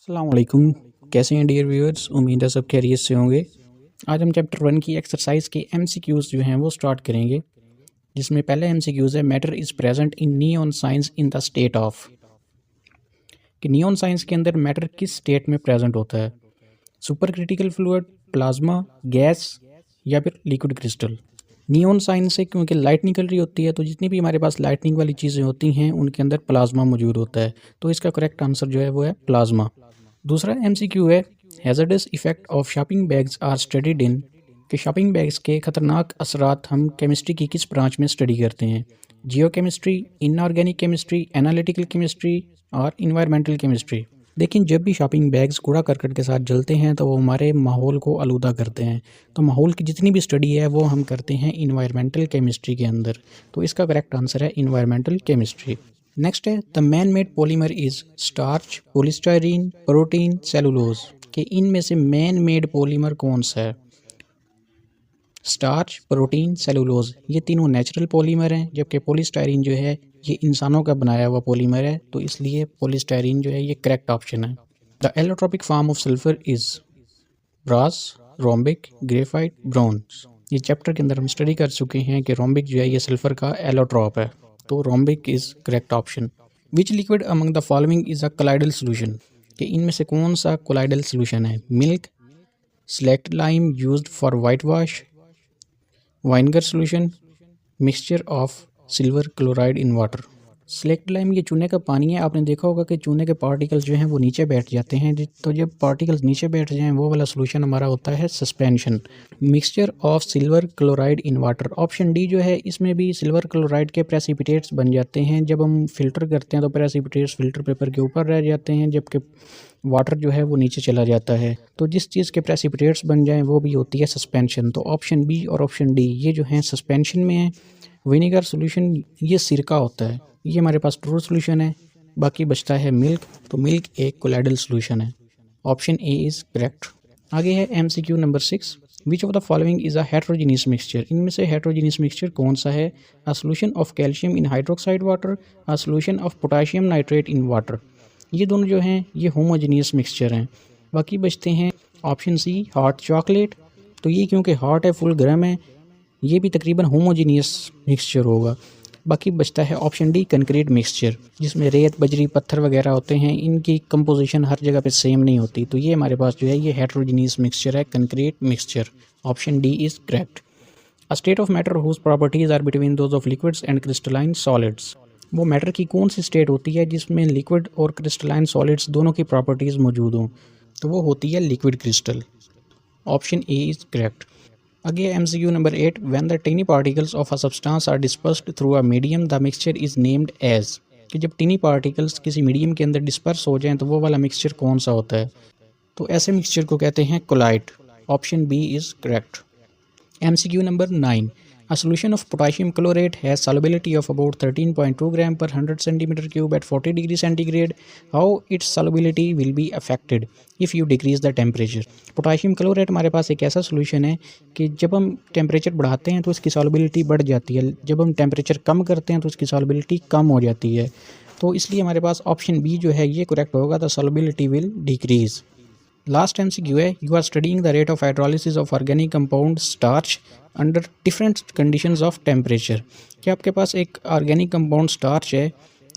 अस्सलाम वालेकुम। कैसे हैं डियर व्यूअर्स? उम्मीद है सब खैरियत से होंगे। आज हम चैप्टर 1 की एक्सरसाइज के एमसीक्यूज़ जो हैं वो स्टार्ट करेंगे, जिसमें पहले एमसीक्यूज़ है matter is present in neon science in the state of, कि नियॉन साइंस के अंदर मैटर किस स्टेट में प्रेजेंट होता है, super critical fluid, plasma, gas या फिर लिक्विड क्रिस्टल। नियॉन साइंस से क्योंकि लाइट निकल रही होती है, तो जितनी भी हमारे पास लाइटनिंग वाली चीज़ें होती हैं उनके अंदर प्लाज्मा मौजूद होता है, तो इसका करेक्ट आंसर जो है वो है प्लाज्मा। दूसरा एमसीक्यू है hazardous effect of shopping bags are studied in, कि शॉपिंग बैग्स के खतरनाक असरात हम केमिस्ट्री की किस ब्रांच में स्टडी करते हैं, geochemistry, inorganic chemistry, analytical chemistry और इन्वायरमेंटल केमिस्ट्री। लेकिन जब भी शॉपिंग बैग्स कूड़ा करकट के साथ जलते हैं तो वो हमारे माहौल को आलूदा करते हैं, तो माहौल की जितनी भी स्टडी है वो हम करते हैं इन्वायरमेंटल केमिस्ट्री के अंदर, तो इसका करेक्ट आंसर है इन्वायरमेंटल केमिस्ट्री। नेक्स्ट है the man made polymer is starch, polystyrene, protein, cellulose, कि इनमें से मैन मेड पॉलीमर कौन सा है? स्टार्च, प्रोटीन, सेलुलोज, ये तीनों नेचुरल पॉलीमर हैं, जबकि पॉलीस्टाइरीन जो है ये इंसानों का बनाया हुआ पॉलीमर है, तो इसलिए पॉलीस्टाइरीन जो है ये करेक्ट ऑप्शन है। The allotropic form of sulphur is brass, rhombic, graphite, bronze. ये चैप्टर के अंदर हम स्टडी कर चुके हैं कि रोम्बिक जो है ये सल्फर का एलोट्रॉप है, तो rhombic is correct option. Which liquid among the following is a colloidal solution, कि इनमें से कौन सा कोलाइडल सोल्यूशन है? Milk, slaked lime used for whitewash, vinegar solution, mixture of silver chloride in water. Slaked lime ये चूने का पानी है। आपने देखा होगा कि चूने के पार्टिकल्स जो हैं वो नीचे बैठ जाते हैं, तो जब पार्टिकल्स नीचे बैठ जाएं वो वाला सोल्यूशन हमारा होता है suspension. Mixture of silver chloride in water, option D जो है इसमें भी सिल्वर क्लोराइड के प्रेसिपिटेट्स बन जाते हैं। जब हम फिल्टर करते हैं तो प्रेसिपिटेट्स फिल्टर पेपर के ऊपर रह जाते हैं, जबकि वाटर जो है वो नीचे चला जाता है। तो जिस चीज़ के प्रेसिपिटेट्स बन जाएं वो भी होती है सस्पेंशन। तो ऑप्शन बी और ऑप्शन डी ये जो हैं सस्पेंशन में है। विनेगर सोल्यूशन ये सिरका होता है, ये हमारे पास ट्रू सोल्यूशन है। बाकी बचता है मिल्क, तो मिल्क एक कोलाइडल सोल्यूशन है। Option A is correct. आगे है MCQ number 6, which of the following is a heterogeneous mixture, इनमें से हेट्रोजीनियस मिक्सचर कौन सा है? A solution of calcium in hydroxide water, a solution of potassium nitrate in water. ये दोनों जो हैं ये होमोजीनियस मिक्सचर हैं। बाकी बचते हैं ऑप्शन सी हॉट चॉकलेट, तो ये क्योंकि हॉट है, फुल गर्म है, ये भी तकरीबन होमोजीनियस मिक्सचर होगा। बाकी बचता है ऑप्शन डी कंक्रीट मिक्सचर, जिसमें रेत, बजरी, पत्थर वगैरह होते हैं, इनकी कंपोजिशन हर जगह पे सेम नहीं होती, तो ये हमारे पास जो है ये हेट्रोजीनियस मिक्सचर है, concrete mixture. Option D is correct. A state of matter whose properties are between those of liquids and crystalline solids, वो मैटर की कौन सी स्टेट होती है जिसमें लिक्विड और क्रिस्टलाइन सॉलिड्स दोनों की प्रॉपर्टीज़ मौजूद हों? तो वो होती है liquid crystal. Option A is correct. आगे MCQ number 8, when the tiny particles of a substance are dispersed through a medium the mixture is named as, कि जब टीनी पार्टिकल्स किसी मीडियम के अंदर डिस्पर्स हो जाएं तो वो वाला मिक्सचर कौन सा होता है? तो ऐसे मिक्सचर को कहते हैं colloid. Option B is correct. MCQ number 9, a solution of potassium chlorate has solubility of about 13.2 gram per 100 centimeter cube at 40 degree centigrade. How its solubility will be affected if you decrease the temperature? Potassium chlorate हमारे पास एक ऐसा solution है कि जब हम temperature बढ़ाते हैं तो इसकी सॉल्युबिलिटी बढ़ जाती है, जब हम टेम्परेचर कम करते हैं तो इसकी सॉल्युबिलिटी कम हो जाती है, तो इसलिए हमारे पास ऑप्शन बी जो है ये करेक्ट होगा, the solubility will decrease. Last MCQ है, you are studying the rate of hydrolysis of organic compound starch under different conditions of temperature, कि आपके पास एक ऑर्गेनिक कंपाउंड स्टार्च है,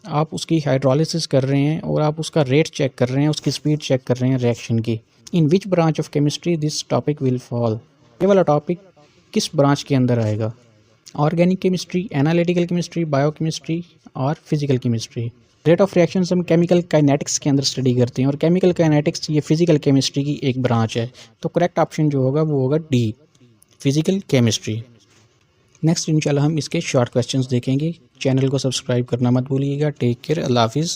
आप उसकी हाइड्रोलिसिस कर रहे हैं और आप उसका रेट चेक कर रहे हैं, उसकी स्पीड चेक कर रहे हैं रिएक्शन की। In which branch of chemistry this topic will fall, ये वाला टॉपिक किस ब्रांच के अंदर आएगा? Organic chemistry, analytical chemistry, biochemistry और physical chemistry. Rate of reactions हम केमिकल काइनेटिक्स के अंदर स्टडी करते हैं, और केमिकल काइनेटिक्स ये फिजिकल केमिस्ट्री की एक ब्रांच है, तो करेक्ट ऑप्शन जो होगा वो होगा डी, फिजिकल केमिस्ट्री। नेक्स्ट इंशाल्लाह हम इसके शॉर्ट क्वेश्चंस देखेंगे। चैनल को सब्सक्राइब करना मत भूलिएगा। टेक केयर, अल्लाह हाफिज़।